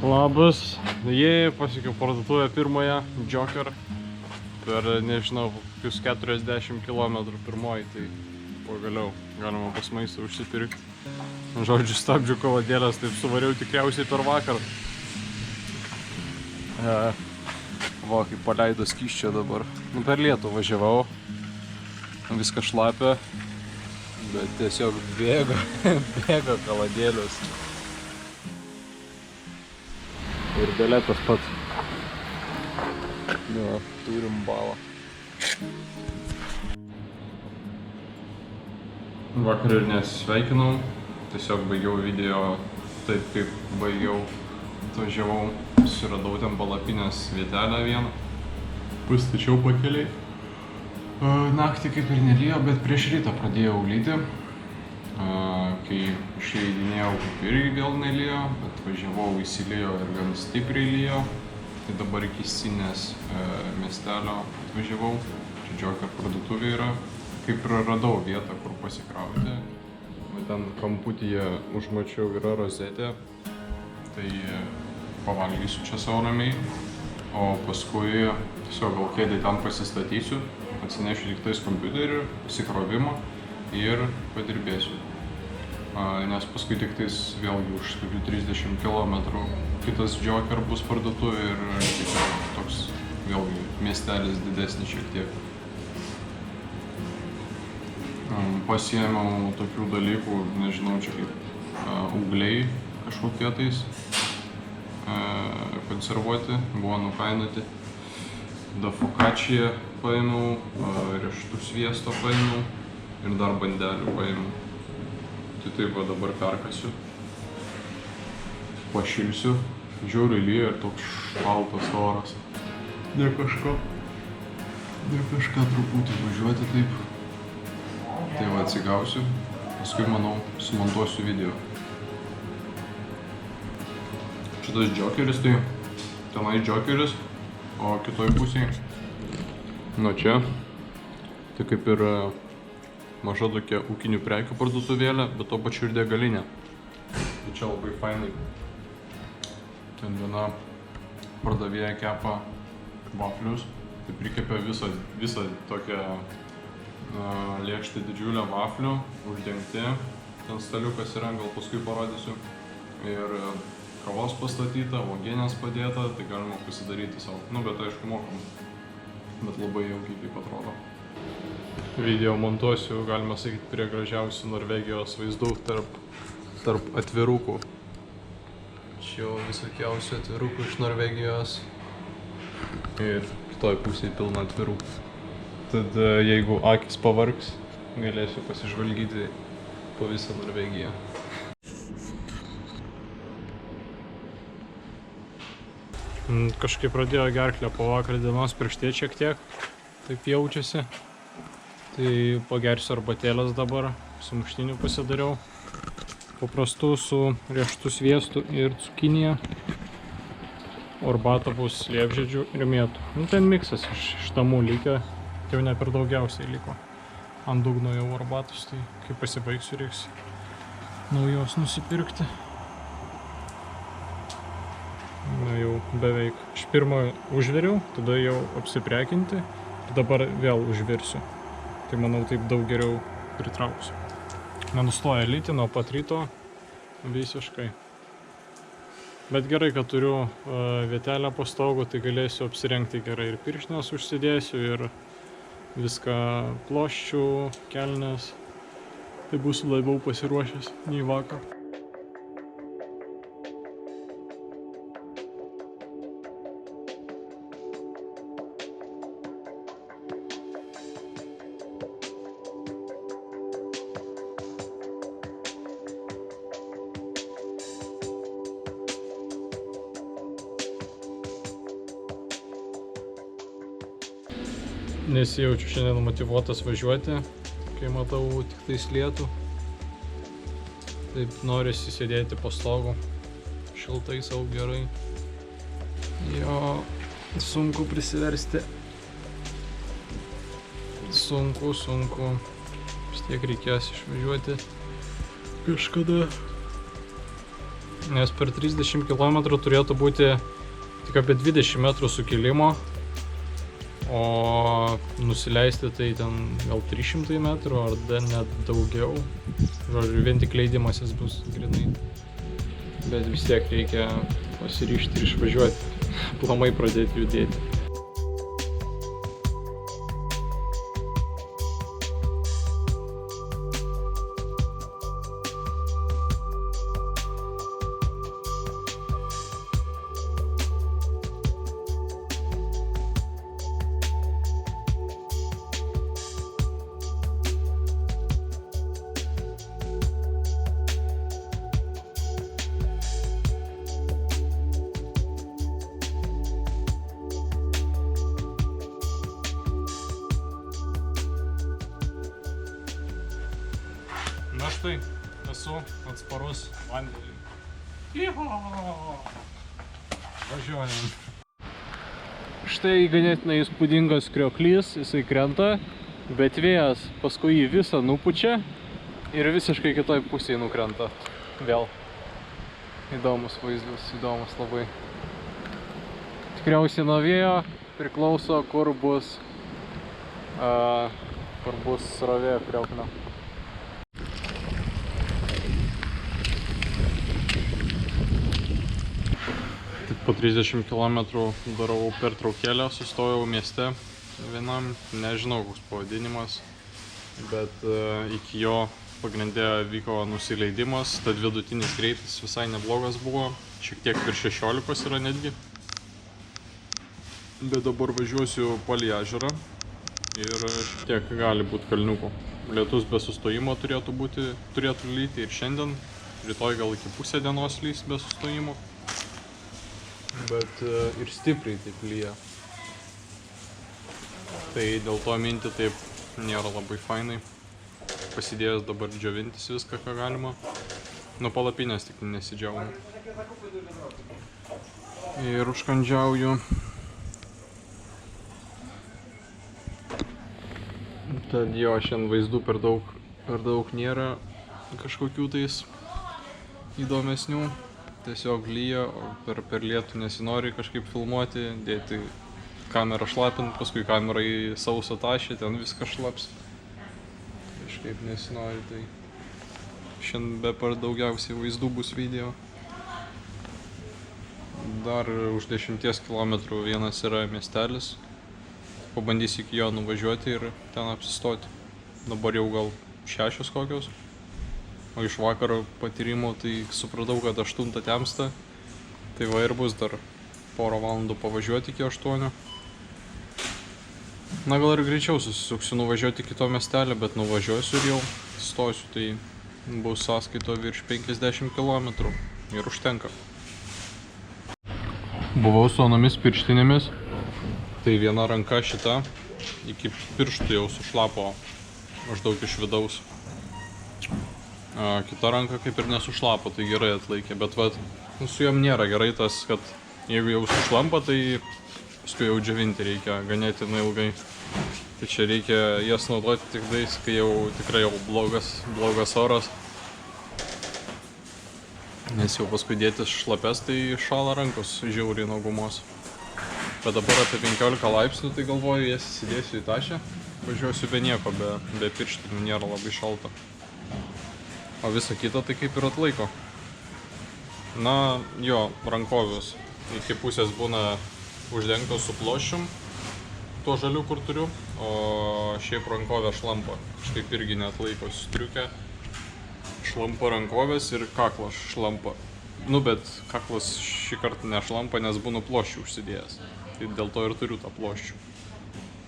Labas, jie pasiekiau parduotuvę pirmąją, Joker, per, nežinau, kokius 40 km pirmoji, tai pagaliau galima pas maistą užsipirkti. Žodžiu, stabdžių kaladėlės, taip suvariau tikriausiai per vakar. Va, kaip paleido skysčio dabar. Per lietų važiavau, viską šlapia, bet tiesiog bėga kaladėlius. Ir gale tas pats. Nu, turim balą. Vakar ir nesveikinau, tiesiog baigiau video taip, kaip baigiau. Atvažiavau, suradau ten palapinės vietelę vieną. Pastačiau pakeliai. Naktį kaip ir nelyjo, bet prieš rytą pradėjau lyti. Kai išleidinėjau, kaip irgi vėl nelyjo, bet važiavau, įsilijo ir gan stipriai lyjo. Tai dabar iki Sinės miestelio atvažiavau. Čia Joker parduotuvė yra. Kaip ir radau vietą, kur pasikrauti. Bet ten kamputyje užmačiau yra rozetė. Tai pavalgysiu čia savo ramiai. O paskui tiesiog gal kėdį ten pasistatysiu. Atsinešiu tik tais kompiuterį, įsikrovimą ir padirbėsiu. Nes paskui tik tais vėlgi už 30 km kitas Joker bus parduotuvė ir toks vėlgi miestelis didesnis šiek tiek. Pasiėmiau tokių dalykų, nežinau, čia kaip ūgliai kažkokie tais konservuoti, buvo nukainoti. Da focaccia paėmiau, riešutų sviesto paėmiau ir dar bandelių paėmiau. Tai taip va dabar perkasiu, pašilsiu, žiauriai lyja ir toks šaltas oras. Ne kažką truputį važiuoti taip. Tai va atsigausiu, paskui manau sumontuosiu video. Šitas Jokeris, tai tenai Jokeris, o kitoj pusėje, nuo čia, tai kaip ir maža tokia ūkinių prekių parduotuvėlė, bet to pačiu ir degalinė. Tai čia labai fainai. Ten viena pardavėja kepa vaflius, tai prikepia visą tokią lėkštę didžiulę vaflių, uždengti. Ten staliukas yra, gal paskui parodysiu. Ir kavos pastatyta, uogienės padėta, tai galima pasidaryti savo. Nu, bet aišku mokam. Bet labai jaukiai taip atrodo. Video montuosiu, galima sakyti, prie gražiausių Norvegijos vaizdų tarp atvirukų. Čia visokiausių atvirukų iš Norvegijos. Ir kitoj pusėje pilna atvirukų. Tad jeigu akis pavargs, galėsiu pasižvalgyti po visą Norvegiją. Kažkaip pradėjo gerklę po vakar dienos prieš tiek šiek tiek. Taip jaučiasi. Tai pagersiu arbatėlės dabar, sumuštinių pasidariau. Paprastų su riešutų sviestu ir cukinija. O arbata bus liepžiedžių ir mėtų. Nu, ten miksas iš tamų likę, jau ne per daugiausiai liko. Ant dugno jau arbatos, tai kai pasibaigsiu reiks naujos nusipirkti. Na jau beveik. Iš pirmo užveriau, tada jau apsiprekinti ir dabar vėl užversiu. Tai manau taip daug geriau pritrauksiu. Nenustoja lyti nuo pat ryto visiškai. Bet gerai, kad turiu vietelę po stogu, tai galėsiu apsirengti gerai ir pirštines užsidėsiu ir viską ploščių, kelnes. Tai būsiu labiau pasiruošęs nei vakar. Nesijaučiu šiandien motyvuotas važiuoti, kai matau tik tais lietų. Taip norisi sėdėti po stogu, šiltai sau gerai. Jo, sunku prisiversti. Sunku. Vis tiek reikės išvažiuoti kažkada. nes per 30 km turėtų būti tik apie 20 metrų sukilimo, o nusileisti tai ten gal 300 metrų ar net daugiau. Žodžiu, vien tik leidimasis bus grinai. Bet vis tiek reikia pasiryžti ir išvažiuoti, aplamai pradėti judėti. Na štai, esu atsparus vandeniui. Važiuojam. Štai ganėtinai įspūdingas krioklys, jisai krenta, bet vėjas paskui jį visą nupučia ir visiškai kitoj pusėje nukrenta. Vėl. Įdomus vaizdas, įdomus labai. Tikriausiai nuo vėjo priklauso, kur bus srovė krioklio. Po 30 km darau pertraukėlę, sustojau mieste vienam, nežinau koks pavadinimas, bet iki jo pagrindė vyko nusileidimas, tad vidutinis greitis visai neblogas buvo, šiek tiek virš 16 yra netgi. Bet dabar važiuosiu palei ežerą ir šiek tiek gali būti kalniukų. Lietus be sustojimo turėtų lyti ir šiandien, rytoj gal iki pusę dienos lys be sustojimo. Bet ir stipriai taip lyja. Tai dėl to minti taip nėra labai fainai. Pasidėjęs dabar džiovintis viską, ką galima. Nuo palapinės tik nesidžiaunu. Ir užkandžiauju. Tad jo, šiandien vaizdų per daug nėra kažkokių tais įdomesnių. Tiesiog lyja, o per lietų nesinori kažkaip filmuoti, dėti kamerą šlapint, paskui kamerą į sausą tašę, ten viskas šlaps. Kažkaip nesinori, tai šiandien be per daugiausiai vaizdų bus video. Dar už 10 km vienas yra miestelis. Pabandysiu iki jo nuvažiuoti ir ten apsistoti. Dabar jau gal 6 kokios. O iš vakaro patyrimo tai supratau, kad 8 temsta. Tai va ir bus dar porą valandų pavažiuoti iki 8. Na gal ir greičiau susisuksiu nuvažiuoti iki to miestelio, bet nuvažiuosiu ir jau stosiu. Tai bus sąskaito virš 50 km ir užtenka. Buvau su anomis pirštinėmis. Tai viena ranka šita iki pirštų jau sušlapo maždaug iš vidaus. Kita ranka kaip ir nesušlapo, tai gerai atlaikė, bet vat, su jom nėra gerai tas, kad jeigu jau sušlampa, tai paskui jau džiovinti reikia ganėtinai ilgai. Tai čia reikia jas naudoti tik tais, kai jau tikrai jau blogas oras. Nes jau paskui dėtis šlapes, tai šala rankos žiauriai nuo gumos. Bet dabar apie 15 laipsnių, tai galvoju, jas įsidėsiu į tašę. Važiuosiu be nieko, be pirštinių, nėra labai šalta. O visa kita tai kaip ir atlaiko. Na, jo, rankovius iki pusės būna uždengtos su ploščium, tuo žaliu, kur turiu, o šiaip rankovė šlampa. Kažkaip irgi neatlaiko striukę. Šlampa rankovės ir kaklas šlampa. Nu, bet kaklas šį kartą nešlampa, nes būnu ploščių užsidėjęs. Tai dėl to ir turiu tą ploščių.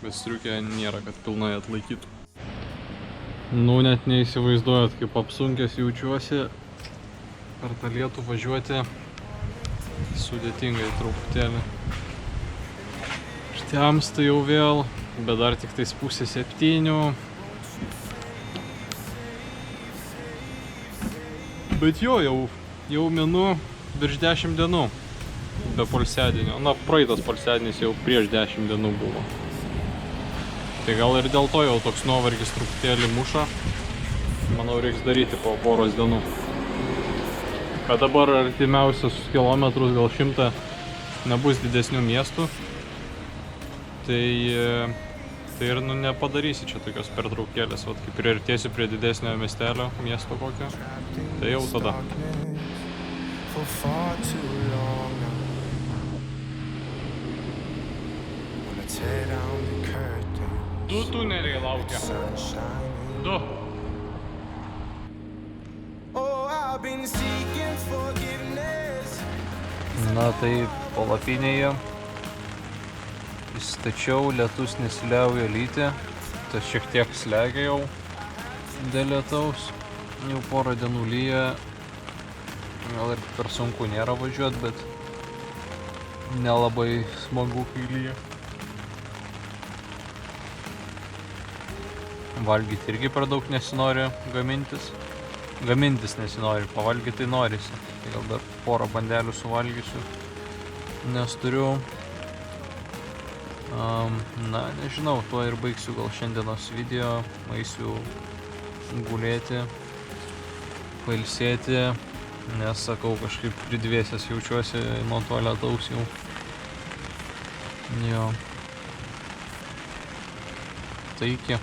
Bet striukė nėra, kad pilnai atlaikytų. Nu, net neįsivaizduojat, kaip apsunkęs jaučiuosi. Per tą lietų važiuoti sudėtingai truputėlį. Štemsta jau vėl, bet dar tik tais 6:30. Bet jo, jau minu virš 10 dienų be poilsiadienio. Na, praeitas poilsiadienis jau prieš 10 dienų buvo. Tai gal ir dėl to jau toks nuovargis truputėlį muša. Manau, reiks daryti po poros dienų. kad dabar artimiausius kilometrus, gal 100, nebus didesnių miestų. Tai ir nepadarysi čia tokios pertraukėlės, vat kaip priartėsiu prie didesnio miestelio, miesto kokio, tai jau tada. Du tuneliai laukia. Du. Na tai palapinėje įstačiau, lietus nesiliauja lyti, tas šiek tiek slegia jau dėl lietaus, jau porą dienų lyja, gal ir per sunku nėra važiuoti, bet nelabai smagu kai lyja. Valgyti irgi per daug nesinori gamintis nesinori, pavalgyti tai norisi, tai gal dar porą bandelių suvalgysiu, nes turiu. Na, nežinau, tuo ir baigsiu gal šiandienos video, eisiu gulėti, pailsėti, nes sakau, kažkaip pridvėsęs jaučiuosi nuo to lietaus jau. Jo. Tai iki.